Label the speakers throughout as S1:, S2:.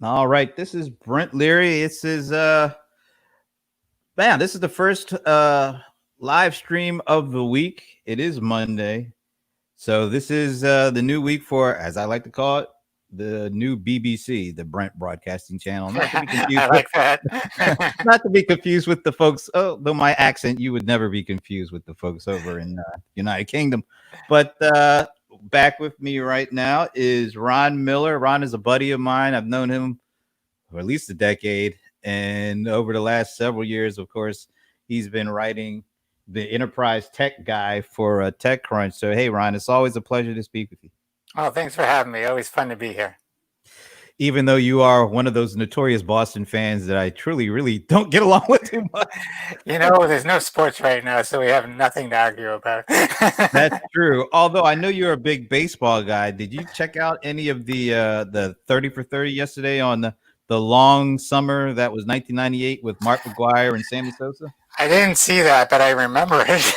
S1: All right, this is Brent Leary. This is the first live stream of the week. It is Monday. So this is the new week for, as I like to call it, the new BBC, the Brent Broadcasting Channel. Not to be
S2: I
S1: confused with
S2: like that.
S1: not to be confused with the folks. Oh, though my accent, you would never be confused with the folks over in United Kingdom. But back with me right now is Ron Miller. Ron is a buddy of mine. I've known him for at least a decade. And over the last several years, of course, he's been writing the enterprise tech guy for TechCrunch. So, hey, Ron, it's always a pleasure to speak with you.
S2: Oh, thanks for having me. Always fun to be here.
S1: Even though you are one of those notorious Boston fans that I truly, really don't get along with too much.
S2: There's no sports right now, so we have nothing to argue about.
S1: That's true. Although I know you're a big baseball guy. Did you check out any of the 30 for 30 yesterday on the long summer that was 1998 with Mark McGwire and Sammy Sosa?
S2: I didn't see that, but I remember it.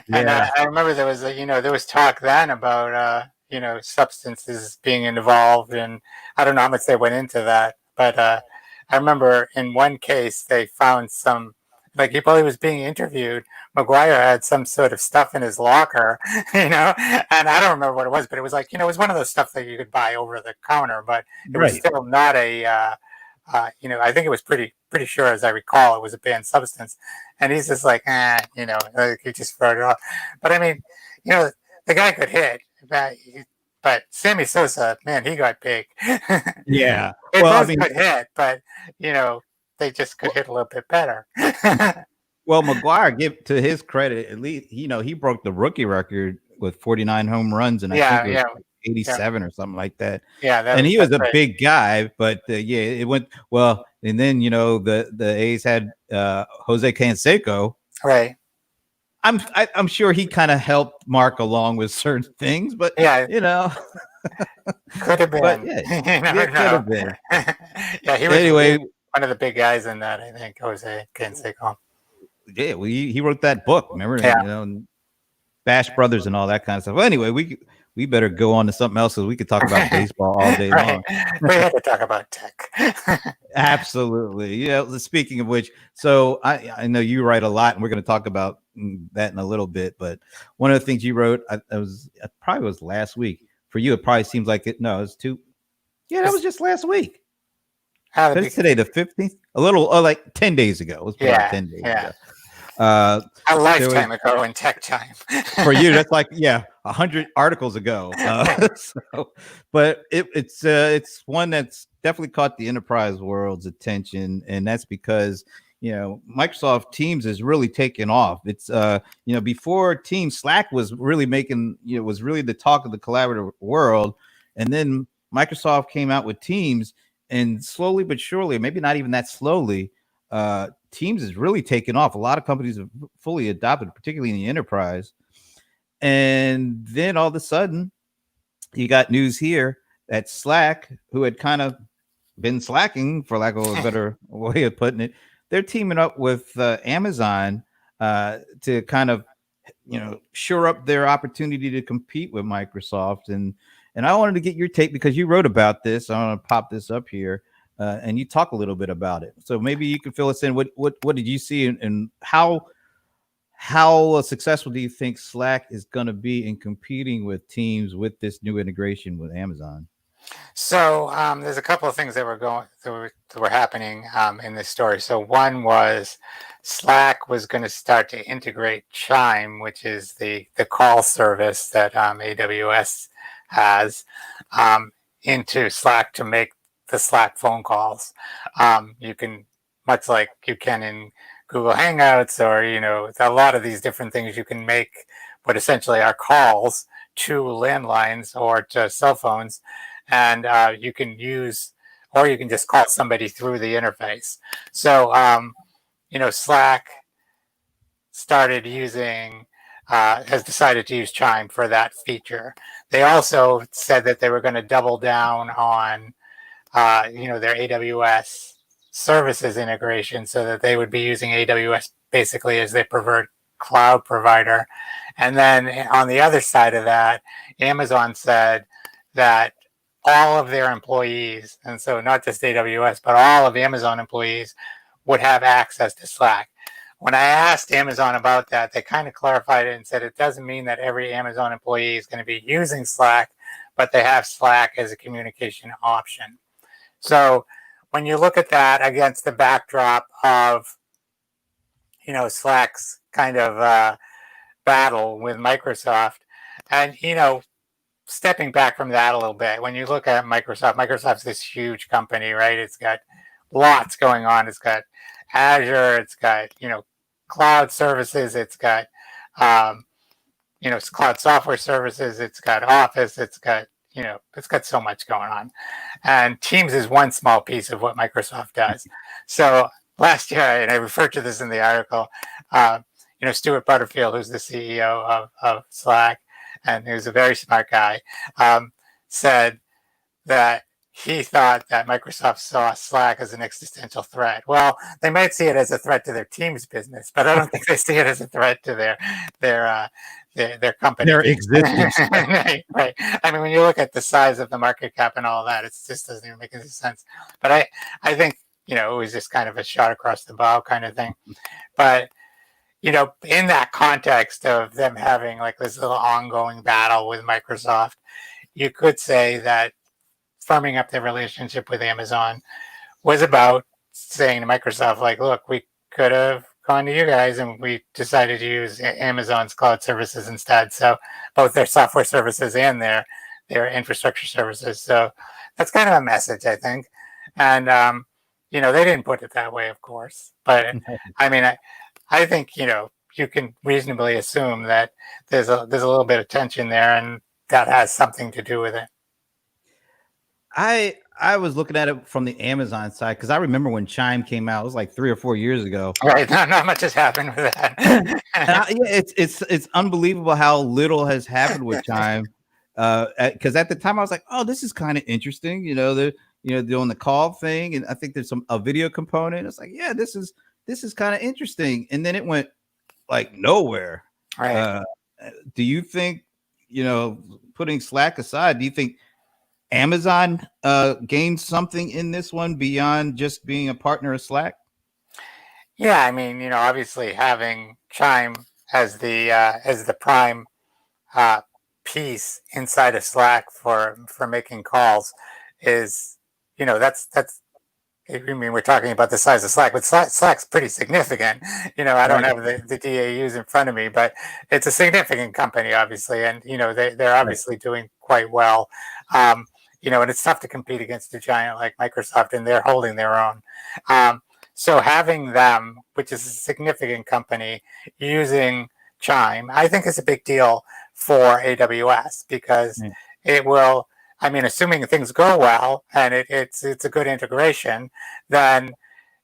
S2: And
S1: Yeah.
S2: I remember there was talk then about substances being involved, and I don't know how much they went into that, but I remember in one case they found some, like while he was being interviewed, McGuire had some sort of stuff in his locker, and I don't remember what it was, but it was like, it was one of those stuff that you could buy over the counter, but it was still not a, I think it was pretty sure, as I recall, it was a banned substance. And he's just like, he just throw it off. But I mean, the guy could hit. But Sammy Sosa, man, he got big.
S1: Yeah.
S2: They both could hit, but, they just could hit a little bit better.
S1: Well, McGuire, give to his credit, at least, he broke the rookie record with 49 home runs, and I think it was 87 or something like that.
S2: Yeah,
S1: and he was a big guy, but it went well. And then the A's had Jose Canseco.
S2: Right.
S1: I'm sure he kind of helped Mark along with certain things, but
S2: could have been.
S1: But could have been.
S2: Yeah, he was anyway one of the big guys in that. I think Jose Canseco.
S1: Yeah, well, he wrote that book. Remember, Bash Brothers and all that kind of stuff. Well, anyway, we better go on to something else, so we could talk about baseball all day long.
S2: We had to talk about tech.
S1: Absolutely. Speaking of which, so I know you write a lot, and we're going to talk about that in a little bit. But one of the things you wrote, it probably was last week. For you, it probably seems like it. No, it's two. Yeah, that was just last week. It's today, the 15th. A little, like 10 days ago. It was probably 10 days ago.
S2: A lifetime ago in tech time.
S1: For you, that's like 100 articles ago. But it's one that's definitely caught the enterprise world's attention, and that's because Microsoft Teams is really taking off. It's before Teams, Slack was really making was really the talk of the collaborative world, and then Microsoft came out with Teams, and slowly but surely, maybe not even that slowly, Teams is really taken off. A lot of companies have fully adopted, particularly in the enterprise. And then all of a sudden, you got news here that Slack, who had kind of been slacking, for lack of a better way of putting it, they're teaming up with Amazon to kind of, shore up their opportunity to compete with Microsoft. And I wanted to get your take because you wrote about this. I want to pop this up here. And you talk a little bit about it, so maybe you can fill us in. What did you see, and how successful do you think Slack is going to be in competing with Teams with this new integration with Amazon?
S2: So there's a couple of things that were happening in this story. So one was Slack was going to start to integrate Chime, which is the call service that AWS has, into Slack to make the Slack phone calls. You can, much like you can in Google Hangouts or, a lot of these different things, you can make what essentially are calls to landlines or to cell phones. And you can use, or you can just call somebody through the interface. So, Slack started using, has decided to use Chime for that feature. They also said that they were going to double down on their AWS services integration, so that they would be using AWS basically as their preferred cloud provider. And then on the other side of that, Amazon said that all of their employees, and so not just AWS, but all of Amazon employees would have access to Slack. When I asked Amazon about that, they kind of clarified it and said it doesn't mean that every Amazon employee is going to be using Slack, but they have Slack as a communication option. So when you look at that against the backdrop of, Slack's kind of battle with Microsoft, and, stepping back from that a little bit, when you look at Microsoft's this huge company, right? It's got lots going on. It's got Azure, it's got, cloud services, it's got, cloud software services, it's got Office, it's got so much going on. And Teams is one small piece of what Microsoft does. So last year, and I referred to this in the article, Stuart Butterfield, who's the CEO of Slack, and who's a very smart guy, said that he thought that Microsoft saw Slack as an existential threat. Well, they might see it as a threat to their Teams business, but I don't think they see it as a threat to their company,
S1: their existence.
S2: Right. I mean, when you look at the size of the market cap and all that, it just doesn't even make any sense. But I think it was just kind of a shot across the bow kind of thing. But in that context of them having like this little ongoing battle with Microsoft, you could say that firming up their relationship with Amazon was about saying to Microsoft, like, look, we could have gone to you guys and we decided to use Amazon's cloud services instead. So both their software services and their infrastructure services. So that's kind of a message, I think. And, they didn't put it that way, of course. But I mean, I think, you can reasonably assume that there's a little bit of tension there, and that has something to do with it.
S1: I was looking at it from the Amazon side because I remember when Chime came out. It was like 3 or 4 years ago.
S2: Right, not much has happened with that.
S1: It's unbelievable how little has happened with Chime. Because at the time I was like, oh, this is kind of interesting. They're doing the call thing, and I think there's a video component. It's like, yeah, this is kind of interesting. And then it went like nowhere.
S2: Right.
S1: Do you think, putting Slack aside, do you think Amazon gained something in this one beyond just being a partner of Slack?
S2: Yeah, I mean, obviously having Chime as the prime piece inside of Slack for making calls is, that's. I mean, we're talking about the size of Slack, but Slack's pretty significant. I don't have the DAUs in front of me, but it's a significant company, obviously, and they're obviously doing quite well. And it's tough to compete against a giant like Microsoft, and they're holding their own. So having them, which is a significant company, using Chime, I think is a big deal for AWS because it will. I mean, assuming things go well and it's a good integration, then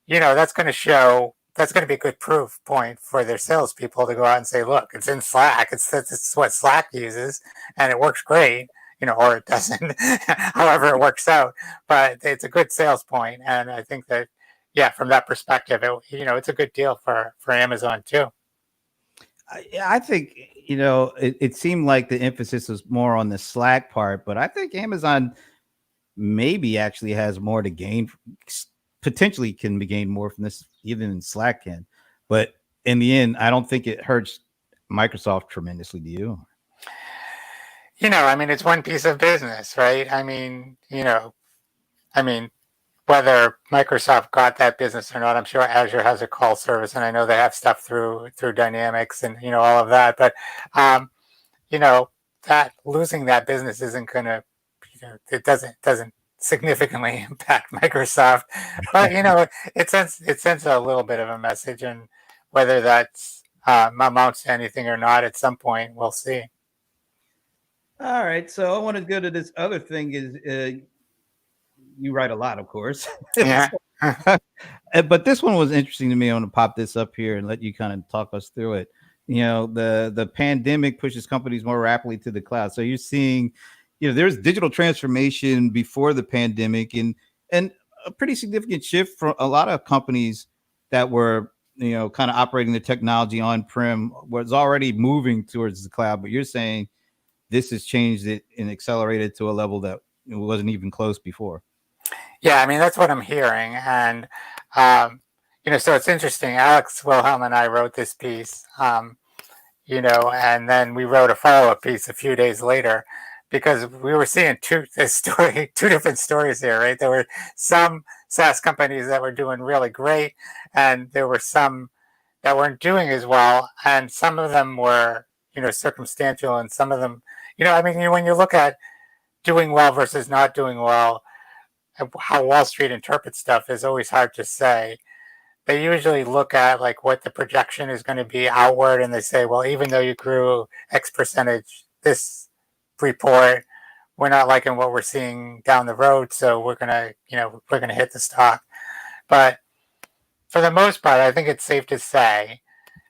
S2: that's going to be a good proof point for their salespeople to go out and say, look, it's in Slack. It's what Slack uses, and it works great. Or it doesn't. However, it works out, but it's a good sales point, and I think that from that perspective, it's a good deal for Amazon too.
S1: I think, it seemed like the emphasis was more on the Slack part, but I think Amazon maybe actually has more to gain, potentially can be gained more from this even than Slack can. But in the end, I don't think it hurts Microsoft tremendously. Do you?
S2: I mean, it's one piece of business, right? I mean, whether Microsoft got that business or not, I'm sure Azure has a call service, and I know they have stuff through Dynamics and all of that. But that losing that business isn't going to, it doesn't significantly impact Microsoft. But it sends a little bit of a message, and whether that's amounts to anything or not, at some point we'll see.
S1: All right, so I want to go to this other thing. Is you write a lot, of course.
S2: Yeah.
S1: But this one was interesting to me. I want to pop this up here and let you kind of talk us through it. The pandemic pushes companies more rapidly to the cloud. So you're seeing, there's digital transformation before the pandemic and a pretty significant shift for a lot of companies that were, kind of operating the technology on-prem was already moving towards the cloud. But you're saying this has changed it and accelerated to a level that wasn't even close before.
S2: Yeah, I mean that's what I'm hearing, and so it's interesting. Alex Wilhelm and I wrote this piece, and then we wrote a follow-up piece a few days later because we were seeing two different stories here, right? There were some SaaS companies that were doing really great, and there were some that weren't doing as well, and some of them were, circumstantial, and some of them, when you look at doing well versus not doing well, how Wall Street interprets stuff is always hard to say. They usually look at like what the projection is going to be outward, and they say, well, even though you grew X percentage this report, we're not liking what we're seeing down the road, so we're gonna hit the stock. But for the most part, I think it's safe to say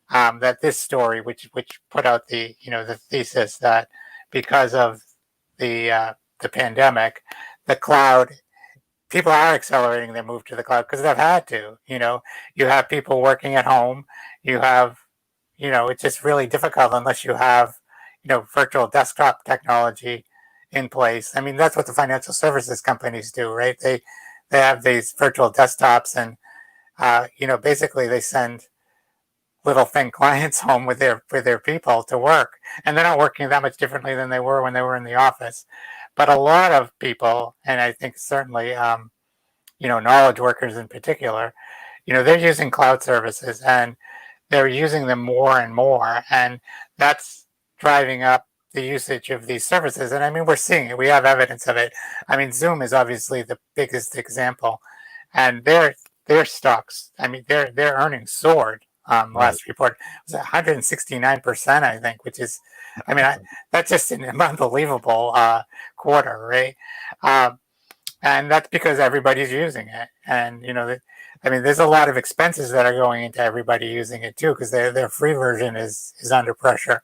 S2: that this story, which put out the thesis that because of the pandemic, the cloud, people are accelerating their move to the cloud because they've had to. You have people working at home. You have, it's just really difficult unless you have, virtual desktop technology in place. I mean, that's what the financial services companies do, right? They have these virtual desktops, and basically they send little thin clients home with their people to work, and they're not working that much differently than they were when they were in the office. But a lot of people, and I think certainly knowledge workers in particular, they're using cloud services, and they're using them more and more, and that's driving up the usage of these services. And I mean, we're seeing it. We have evidence of it. I mean, Zoom is obviously the biggest example, and their stocks, I mean, their earnings soared. Last report was 169%, I think, which is, I mean, that's just an unbelievable quarter, right? And that's because everybody's using it. And, I mean, there's a lot of expenses that are going into everybody using it too, because their free version is under pressure.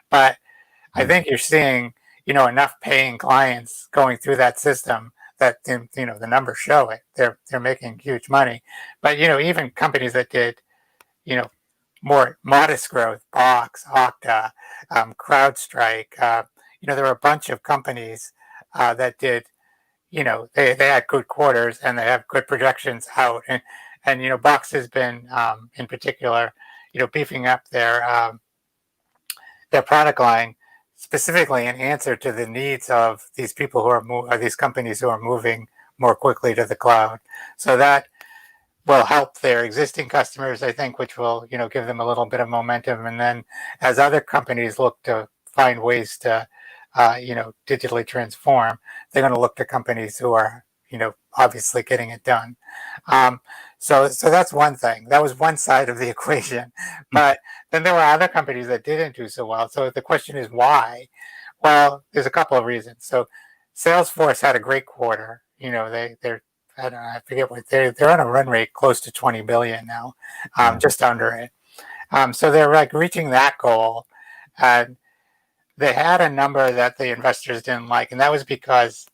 S2: But I think you're seeing, enough paying clients going through that system that, the numbers show it. They're making huge money. But, even companies that did, more modest growth, Box, Okta, CrowdStrike, there were a bunch of companies that did, they had good quarters, and they have good projections out. And Box has been, in particular, beefing up their product line specifically in answer to the needs of these people who are these companies who are moving more quickly to the cloud. So that will help their existing customers, I think, which will, give them a little bit of momentum. And then as other companies look to find ways to, digitally transform, they're going to look to companies who are, obviously getting it done. So that's one thing. That was one side of the equation. But then there were other companies that didn't do so well. So the question is why? Well, there's a couple of reasons. So Salesforce had a great quarter. They're I don't know, I forget what they're on a run rate close to 20 billion now, just under it. So they're like reaching that goal, and they had a number that the investors didn't like, and that was because,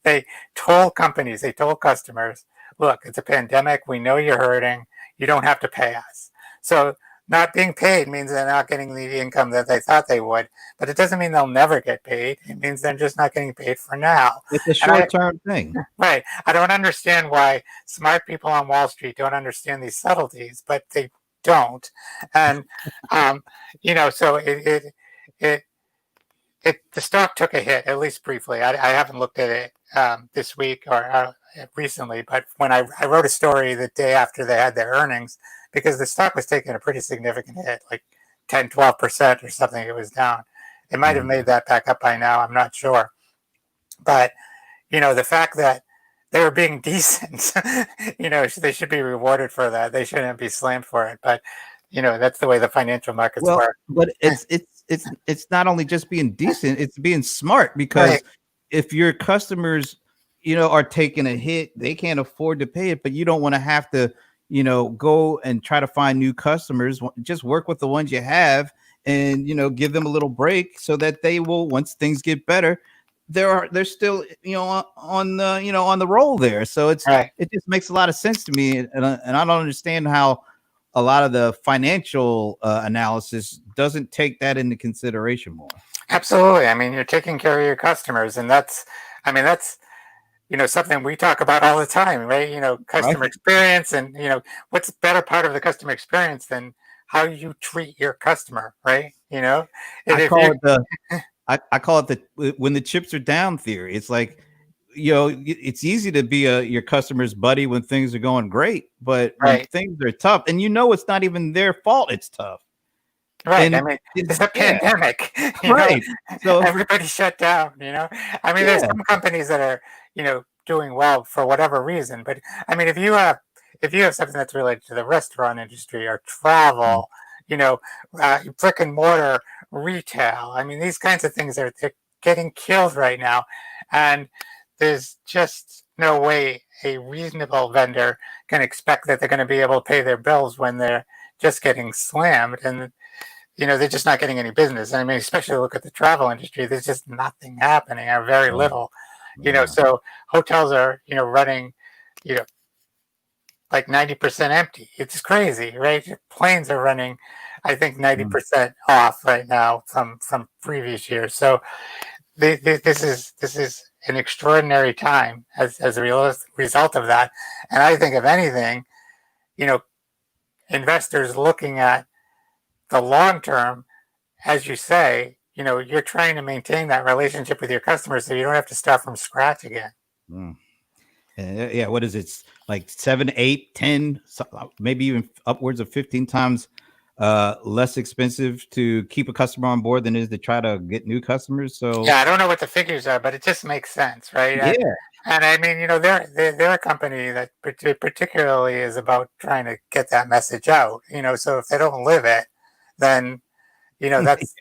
S2: they told customers, look, it's a pandemic. We know you're hurting. You don't have to pay us. So not being paid means they're not getting the income that they thought they would, but it doesn't mean they'll never get paid. It means they're just not getting paid for now.
S1: It's a short-term thing.
S2: Right. I don't understand why smart people on Wall Street don't understand these subtleties, but they don't. And, so the stock took a hit, at least briefly. I haven't looked at it this week or recently, but when I wrote a story the day after they had their earnings, because the stock was taking a pretty significant hit, like 10, 12% or something, it was down. It might have made that back up by now. I'm not sure. But, the fact that they were being decent, they should be rewarded for that. They shouldn't be slammed for it. But, that's the way the financial markets work.
S1: But it's not only just being decent, it's being smart, because if your customers, are taking a hit, they can't afford to pay it, but you don't want to have to, go and try to find new customers. Just work with the ones you have and, give them a little break so that they will, once things get better, they're still, on the roll there. So it just makes a lot of sense to me. And I don't understand how a lot of the financial analysis doesn't take that into consideration more.
S2: Absolutely. I mean, you're taking care of your customers, and that's something we talk about all the time, right? Customer
S1: Right.
S2: experience, and what's a better part of the customer experience than how you treat your customer, right?
S1: I
S2: And if
S1: call
S2: you
S1: it the I call it the when the chips are down theory. It's like, it's easy to be your customer's buddy when things are going great, but when
S2: right,
S1: things are tough, and it's not even their fault, it's tough.
S2: right. I
S1: And
S2: mean, it's a
S1: yeah,
S2: pandemic,
S1: right. So
S2: everybody shut down. I mean, there's
S1: yeah,
S2: some companies that are doing well for whatever reason, but I mean, if you have something that's related to the restaurant industry or
S1: mm,
S2: travel, you know, brick and mortar retail. I mean, these kinds of things they're getting killed right now, and there's just no way a reasonable vendor can expect that they're going to be able to pay their bills when they're just getting slammed, and they're just not getting any business. I mean, especially look at the travel industry. There's just nothing happening, or very
S1: right,
S2: little.
S1: yeah,
S2: So hotels are running, you know, like 90% empty. It's crazy, right? Planes are running, I think,
S1: mm,
S2: 90% off right now from previous years. So this is an extraordinary time as a result of that. And I think, if anything, you know, investors looking at the long term, as you say, you're trying to maintain that relationship with your customers so you don't have to start from scratch again.
S1: mm. Yeah. What is it? It's like 7, 8, 10, maybe even upwards of 15 times less expensive to keep a customer on board than it is to try to get new customers. So
S2: Yeah, I don't know what the figures are, but it just makes sense, right?
S1: yeah,
S2: And I mean, they're a company that particularly is about trying to get that message out. So if they don't live it, then that's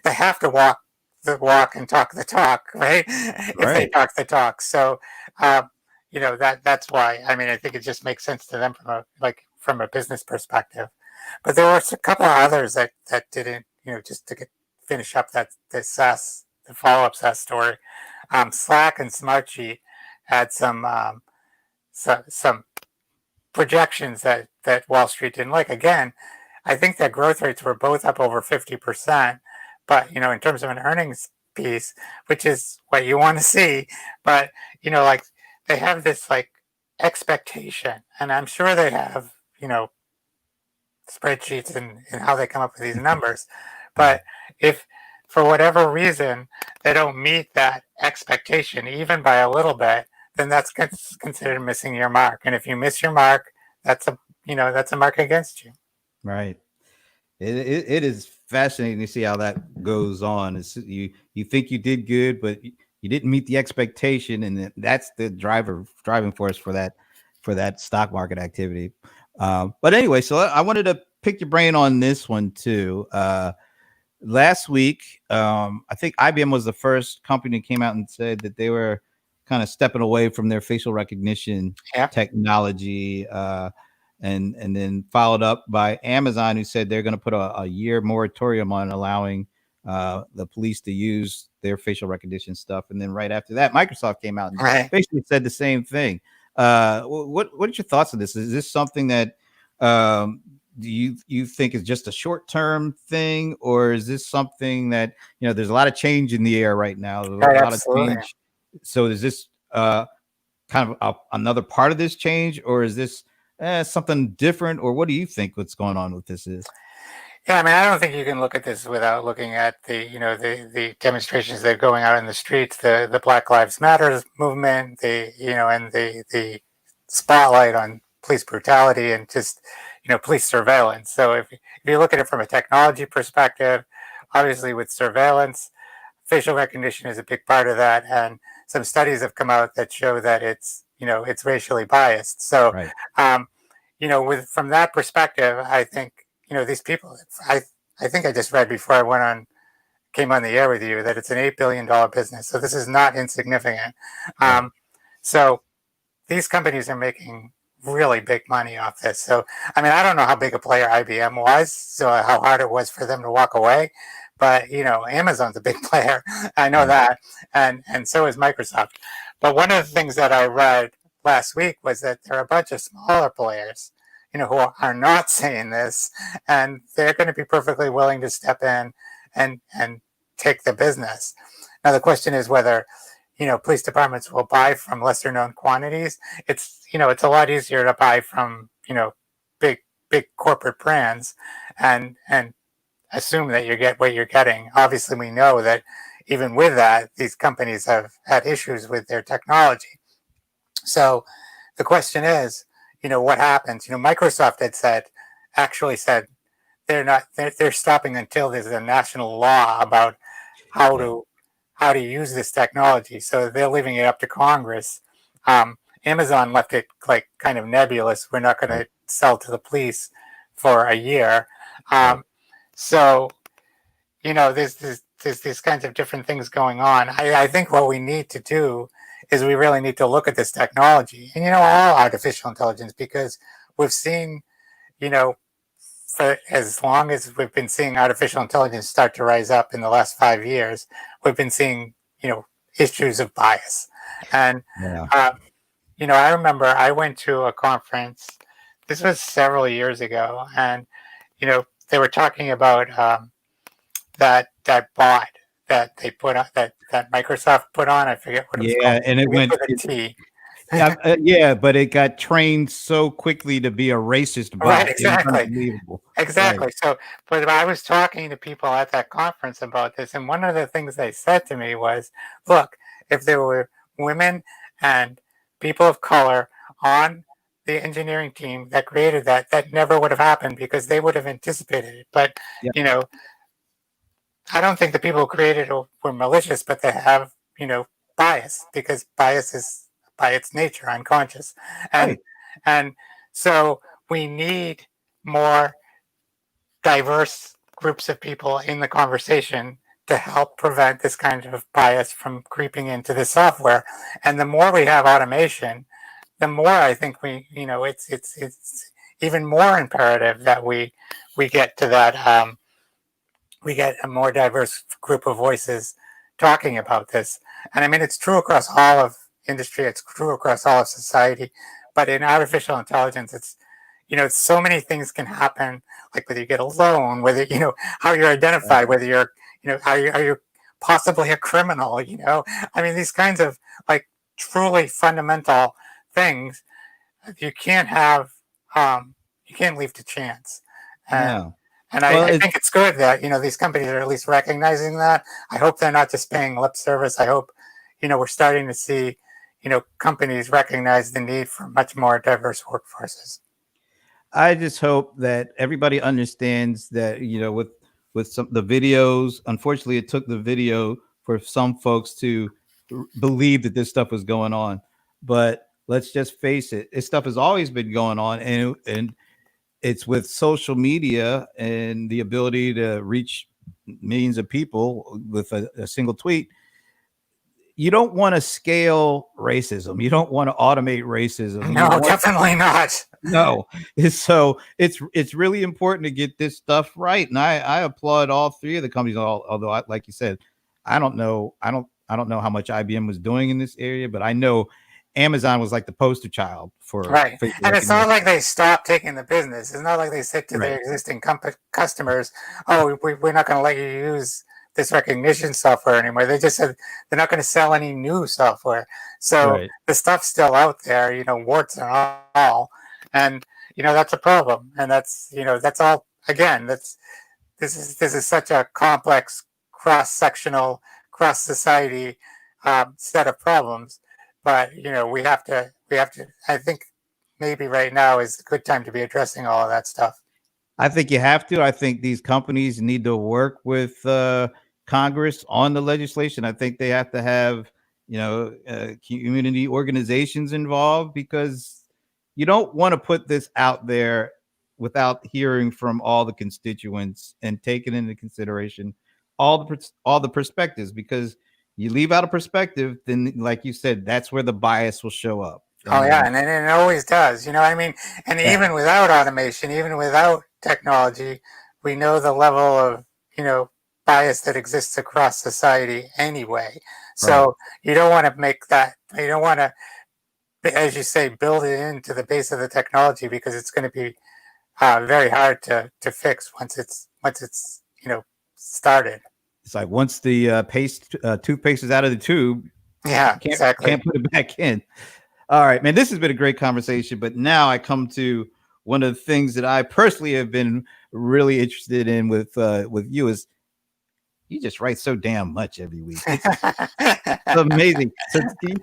S2: they have to walk the walk and talk the talk, right? If they
S1: right.
S2: talk the talk. So, that's why. I mean, I think it just makes sense to them from a business perspective. But there were a couple of others that didn't. Just to finish up the follow up SaaS story. Slack and Smartsheet had some projections that Wall Street didn't like. Again, I think that growth rates were both up over 50%, but in terms of an earnings piece, which is what you want to see, but like they have this like expectation, and I'm sure they have spreadsheets and how they come up with these numbers, but if for whatever reason they don't meet that expectation even by a little bit, then that's considered missing your mark. And if you miss your mark, that's a mark against you.
S1: Right. It is fascinating to see how that goes on. You think you did good, but you didn't meet the expectation, and that's the driving force for that stock market activity. But anyway, so I wanted to pick your brain on this one too. Last week, I think IBM was the first company that came out and said that they were kind of stepping away from their facial recognition
S2: Yeah.
S1: technology, and then followed up by Amazon, who said they're going to put a year moratorium on allowing the police to use their facial recognition stuff. And then right after that, Microsoft came out and
S2: Right.
S1: basically said the same thing. What are your thoughts on this? Is this something that do you think is just a short term thing, or is this something that there's a lot of change in the air right now, there's a
S2: Right.
S1: lot of
S2: Absolutely.
S1: change? So is this kind of another part of this change, or is this something different, or what do you think what's going on with this is?
S2: Yeah, I mean, I don't think you can look at this without looking at the demonstrations that are going out in the streets, the Black Lives Matter movement, and the spotlight on police brutality and just police surveillance. So if you look at it from a technology perspective, obviously with surveillance, facial recognition is a big part of that, and some studies have come out that show that it's racially biased. So,
S1: Right.
S2: um, with from that perspective, I think these people. I think I just read before I came on the air with you that it's an $8 billion business. So this is not insignificant.
S1: Right.
S2: Um, so these companies are making really big money off this. So I mean, I don't know how big a player IBM was, so how hard it was for them to walk away. But Amazon's a big player. I know
S1: Right.
S2: that, and so is Microsoft. But one of the things that I read last week was that there are a bunch of smaller players, who are not saying this, and they're going to be perfectly willing to step in and take the business. Now the question is whether, police departments will buy from lesser known quantities. It's it's a lot easier to buy from big corporate brands and assume that you get what you're getting. Obviously, we know that even with that, these companies have had issues with their technology. So the question is, what happens? Microsoft actually said they're stopping until there's a national law about how to use this technology. So they're leaving it up to Congress. Amazon left it like kind of nebulous. We're not going to sell to the police for a year. So, there's these kinds of different things going on. I think what we need to do is we really need to look at this technology and, all artificial intelligence, because we've seen, for as long as we've been seeing artificial intelligence start to rise up in the last 5 years, we've been seeing, issues of bias. And, I remember I went to a conference, this was several years ago, and, they were talking about that bot that they put on, that Microsoft put on. I forget what it was called.
S1: And it went
S2: with a T.
S1: But it got trained so quickly to be a racist bot.
S2: Right, exactly.
S1: Unbelievable.
S2: Exactly.
S1: Right.
S2: So, but I was talking to people at that conference about this, and one of the things they said to me was, look, if there were women and people of color on the engineering team that created that never would have happened, because they would have anticipated it. But, I don't think the people who created it were malicious, but they have, bias, because bias is by its nature unconscious. And so we need more diverse groups of people in the conversation to help prevent this kind of bias from creeping into the software. And the more we have automation, the more I think it's even more imperative that we get to that, we get a more diverse group of voices talking about this. And I mean, it's true across all of industry, it's true across all of society, but in artificial intelligence, it's, so many things can happen, like whether you get a loan, whether, how you're identified, whether you're, are you possibly a criminal, I mean, these kinds of like truly fundamental things, you can't have, you can't leave to chance. And I think it's good that, these companies are at least recognizing that. I hope they're not just paying lip service. I hope, we're starting to see, companies recognize the need for much more diverse workforces.
S1: I just hope that everybody understands that, with some the videos, unfortunately, it took the video for some folks to believe that this stuff was going on. But let's just face it, this stuff has always been going on, and it's with social media and the ability to reach millions of people with a single tweet. You don't want to scale racism. You don't want to automate racism.
S2: No, definitely not.
S1: No. So it's really important to get this stuff right. And I applaud all three of the companies, although like you said, I don't know how much IBM was doing in this area, but I know Amazon was like the poster child for
S2: right. And it's not like they stopped taking the business. It's not like they said to their existing customers, "Oh, we're not going to let you use this recognition software anymore." They just said they're not going to sell any new software. So the stuff's still out there, warts and all, and that's a problem. And that's that's all. Again, this is such a complex, cross-sectional, cross-society set of problems. But we have to. I think maybe right now is a good time to be addressing all of that stuff.
S1: I think you have to. I think these companies need to work with Congress on the legislation. I think they have to have community organizations involved, because you don't want to put this out there without hearing from all the constituents and taking into consideration all the perspectives, because you leave out a perspective, then, like you said, that's where the bias will show up.
S2: Oh yeah, and it always does. I mean, and even without automation, even without technology, we know the level of bias that exists across society anyway. So you don't want to make that. You don't want to, as you say, build it into the base of the technology, because it's going to be very hard to fix once it's started.
S1: It's like once the toothpaste is out of the tube,
S2: Yeah, exactly.
S1: can't put it back in. All right, man. This has been a great conversation, but now I come to one of the things that I personally have been really interested in with you is you just write so damn much every week. It's amazing. So can you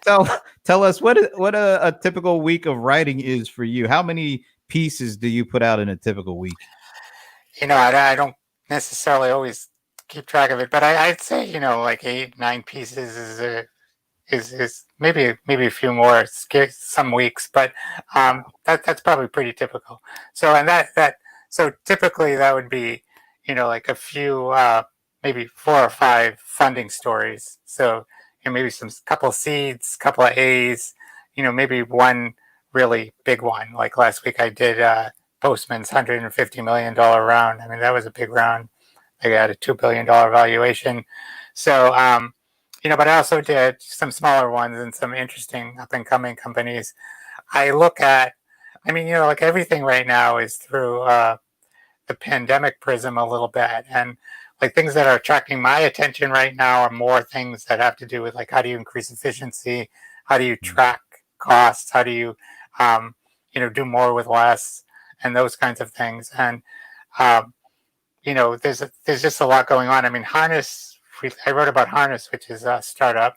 S1: tell us what a typical week of writing is for you? How many pieces do you put out in a typical week?
S2: I don't necessarily always keep track of it, but I'd say like 8, 9 pieces is maybe a few more some weeks, but that's probably pretty typical. So so typically that would be like a few maybe 4 or 5 funding stories. So maybe couple seeds, couple of A's, maybe one really big one. Like last week I did Postman's $150 million round. I mean, that was a big round. They got a $2 billion valuation. So but I also did some smaller ones and some interesting up and coming companies. I look at, like everything right now is through the pandemic prism a little bit. And like things that are attracting my attention right now are more things that have to do with like, how do you increase efficiency? How do you track costs? How do you, do more with less and those kinds of things? And, there's just a lot going on. I mean, I wrote about Harness, which is a startup.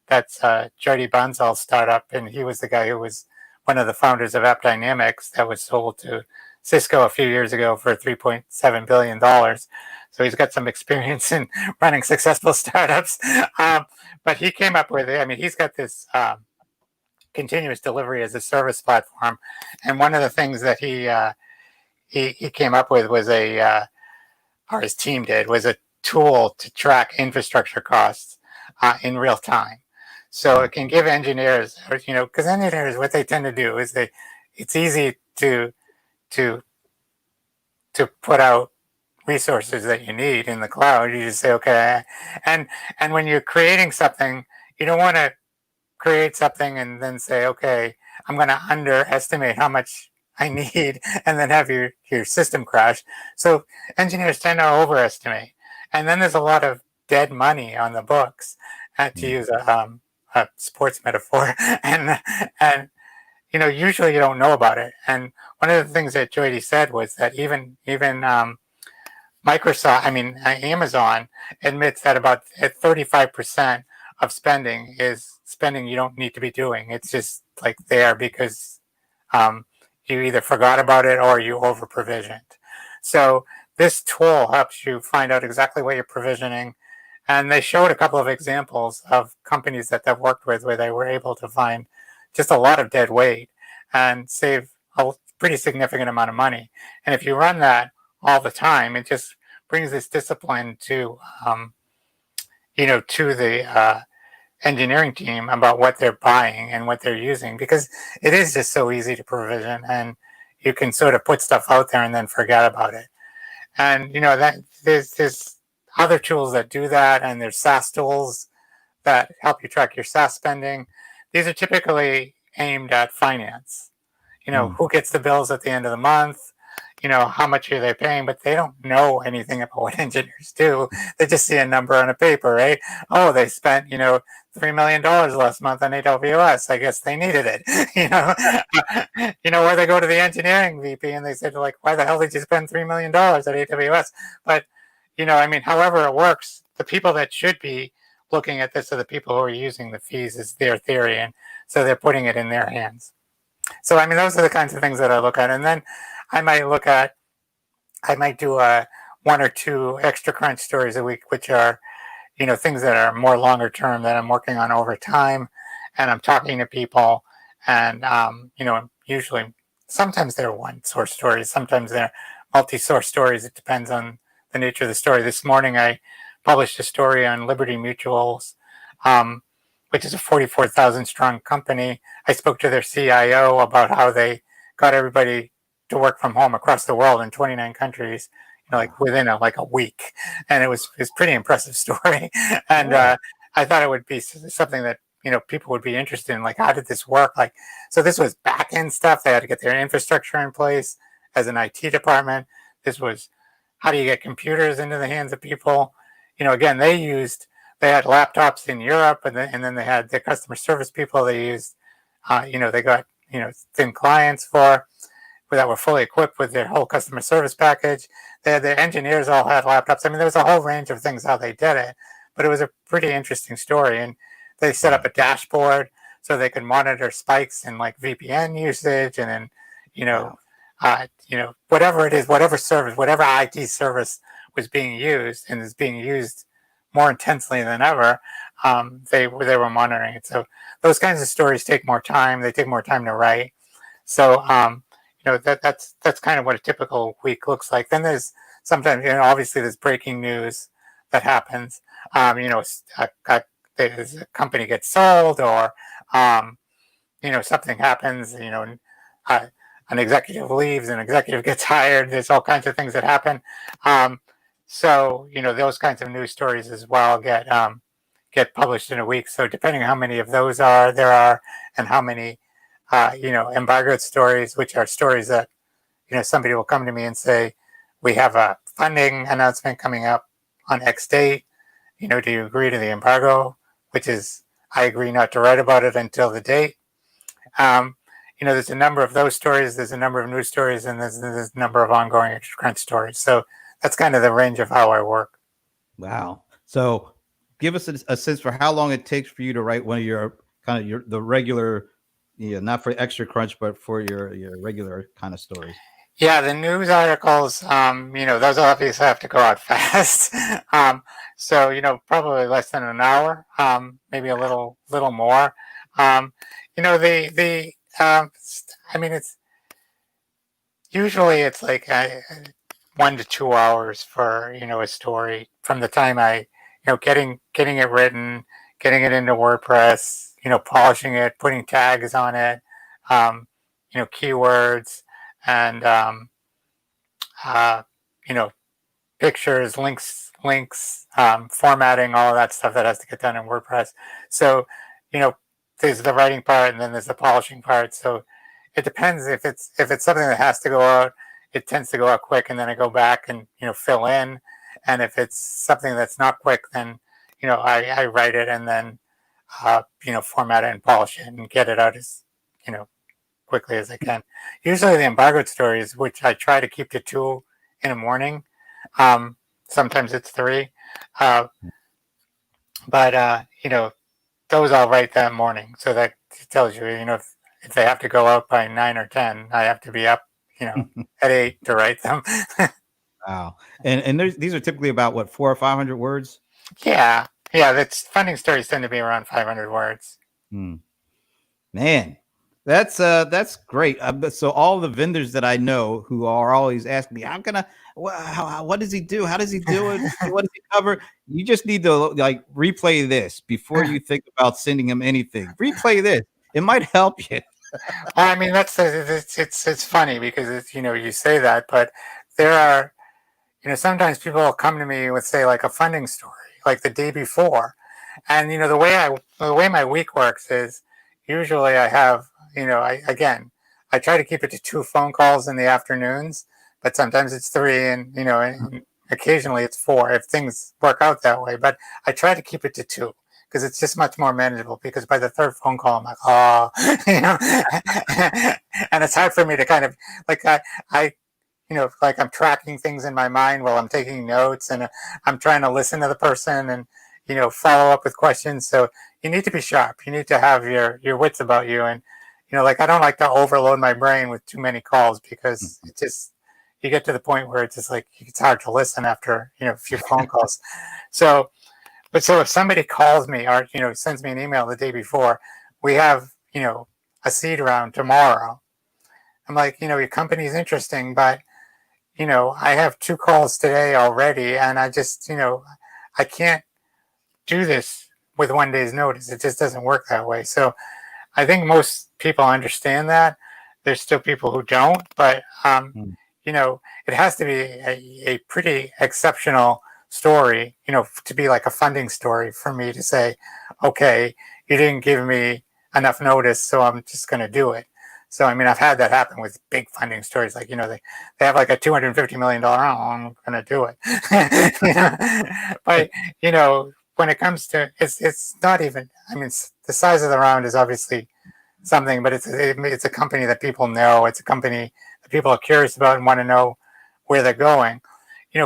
S2: That's Jody Bunzl's startup. And he was the guy who was one of the founders of AppDynamics that was sold to Cisco a few years ago for $3.7 billion. So he's got some experience in running successful startups. But he came up with it. He's got this continuous delivery as a service platform. And one of the things that he came up with was or his team did, was a tool to track infrastructure costs in real time. So it can give engineers, because engineers, what they tend to do is it's easy to put out resources that you need in the cloud. You just say, okay. And when you're creating something, you don't want to create something and then say, okay, I'm going to underestimate how much I need and then have your system crash. So engineers tend to overestimate. And then there's a lot of dead money on the books, to use a sports metaphor. And usually you don't know about it. And one of the things that Jody said was that even Amazon admits that about 35% of spending is spending you don't need to be doing. It's just like there because you either forgot about it or you over provisioned. So this tool helps you find out exactly what you're provisioning. And they showed a couple of examples of companies that they've worked with where they were able to find just a lot of dead weight and save a pretty significant amount of money. And if you run that all the time, it just brings this discipline to the engineering team about what they're buying and what they're using, because it is just so easy to provision and you can sort of put stuff out there and then forget about it. And that there's other tools that do that, and there's SaaS tools that help you track your SaaS spending. These are typically aimed at finance. Who gets the bills at the end of the month? How much are they paying? But they don't know anything about what engineers do. They just see a number on a paper, right? Oh, they spent, $3 million last month on AWS. I guess they needed it, or they go to the engineering VP and they say, like, why the hell did you spend $3 million at AWS? But, however it works, the people that should be looking at this are the people who are using the fees, is their theory. And so they're putting it in their hands. So, those are the kinds of things that I look at. And then I might do 1 or 2 extra crunch stories a week, which are, things that are more longer term that I'm working on over time. And I'm talking to people and, usually sometimes they're one source stories, sometimes they're multi-source stories. It depends on the nature of the story. This morning, I published a story on Liberty Mutuals, which is a 44,000 strong company. I spoke to their CIO about how they got everybody to work from home across the world in 29 countries, within a week. And it was a pretty impressive story. And I thought it would be something that, people would be interested in, like, how did this work? So this was back end stuff. They had to get their infrastructure in place as an IT department. This was, how do you get computers into the hands of people? again, they had laptops in Europe, and then they had the customer service people they used. They got thin clients that were fully equipped with their whole customer service package. Their engineers all had laptops. I mean, there was a whole range of things how they did it, but it was a pretty interesting story. And they set up a dashboard so they could monitor spikes in like VPN usage, and then whatever it is, whatever service, whatever IT service was being used and is being used more intensely than ever, they were monitoring it. So those kinds of stories take more time. They take more time to write. So that's kind of what a typical week looks like. Then there's sometimes, obviously there's breaking news that happens. A company gets sold, or something happens. An executive leaves, an executive gets hired. There's all kinds of things that happen. So those kinds of news stories as well get published in a week. So depending on how many of those there are, and how many embargoed stories, which are stories that somebody will come to me and say, we have a funding announcement coming up on X date. Do you agree to the embargo? Which is, I agree not to write about it until the date. There's a number of those stories. There's a number of news stories, and there's a number of ongoing TechCrunch stories. So that's kind of the range of how I work.
S1: Wow. So give us a sense for how long it takes for you to write one of your the regular, not for extra crunch, but for your regular kind of stories.
S2: Yeah, the news articles, those obviously have to go out fast. So, probably less than an hour, maybe a little more. It's usually like 1 to 2 hours for, a story from the time I, getting it written, getting it into WordPress, polishing it, putting tags on it, keywords, and pictures, links, formatting, all of that stuff that has to get done in WordPress. So, there's the writing part, and then there's the polishing part. So it depends. If it's something that has to go out, it tends to go out quick, and then I go back and fill in. And if it's something that's not quick, then I write it and then format it and polish it and get it out as quickly as I can. Usually the embargoed stories, which I try to keep to 2 in the morning. Sometimes it's 3, but those I'll write that morning. So that tells you, if they have to go out by 9 or 10, I have to be up, at 8 to write them.
S1: Wow. And these are typically about what, 400 or 500 words?
S2: Yeah. That's funding stories tend to be around 500 words.
S1: Man, that's great. So all the vendors that I know who are always asking me, what does he do? How does he do it? What does he cover? You just need to replay this before you think about sending him anything. Replay this. It might help you.
S2: Well, I mean, it's funny because you say that, but there are, sometimes people will come to me with, say, like a funding story, like the day before. And, the way my week works is usually I have, I try to keep it to 2 phone calls in the afternoons, but sometimes it's 3, and, and occasionally it's 4 if things work out that way. But I try to keep it to 2 because it's just much more manageable, because by the 3rd phone call, I'm like, oh, and it's hard for me to kind of like I'm tracking things in my mind while I'm taking notes, and I'm trying to listen to the person and, follow up with questions. So you need to be sharp. You need to have your wits about you. And, I don't like to overload my brain with too many calls, because it just, you get to the point where it's just like, it's hard to listen after, a few phone calls. So if somebody calls me or, sends me an email the day before, we have, a seed round tomorrow. I'm like, your company's interesting, but, I have 2 calls today already, and I just, I can't do this with 1 day's notice. It just doesn't work that way. So I think most people understand that. There's still people who don't, but, it has to be a pretty exceptional story, to be like a funding story for me to say, okay, you didn't give me enough notice, so I'm just going to do it. So, I mean, I've had that happen with big funding stories. Like, they have like a $250 million, oh, I'm going to do it. But, when it comes to, it's not even, I mean, the size of the round is obviously something, but it's a company that people know. It's a company that people are curious about and want to know where they're going.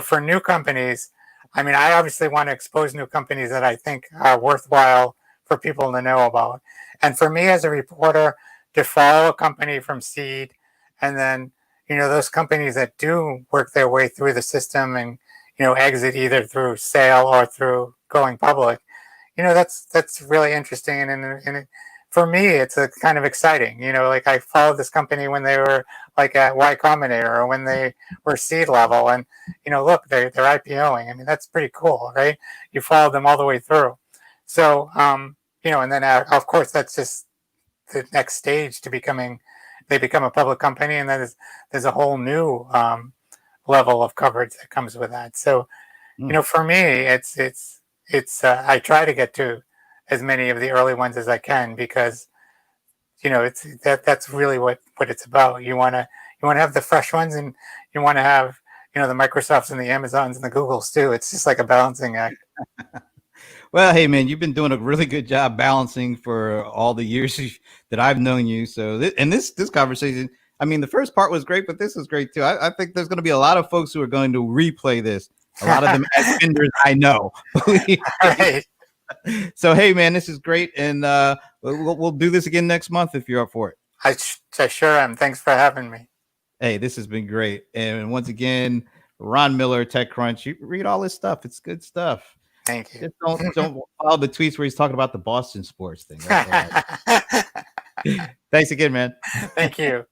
S2: For new companies, I mean, I obviously want to expose new companies that I think are worthwhile for people to know about. And for me as a reporter, to follow a company from seed, and then, those companies that do work their way through the system and, exit either through sale or through going public, that's really interesting. And for me, it's a kind of exciting, like I followed this company when they were like at Y Combinator or when they were seed level, and, look, they're IPOing. I mean, that's pretty cool, right? You followed them all the way through. So, and then of course, that's just the next stage to they become a public company, and then there's a whole new level of coverage that comes with that. So, for me, it's I try to get to as many of the early ones as I can, because it's that's really what it's about. You want to have the fresh ones, and you want to have the Microsofts and the Amazons and the Googles too. It's just like a balancing act.
S1: Well, hey man, you've been doing a really good job balancing for all the years that I've known you. So, this conversation, I mean, the first part was great, but this is great too. I think there's going to be a lot of folks who are going to replay this. A lot of them as vendors I know.
S2: Right.
S1: So, hey man, this is great, and we'll do this again next month if you're up for it.
S2: I sure am. Thanks for having me.
S1: Hey, this has been great, and once again, Ron Miller, TechCrunch. You read all this stuff; it's good stuff.
S2: Thank you.
S1: Just don't follow the tweets where he's talking about the Boston sports thing. Thanks again, man.
S2: Thank you.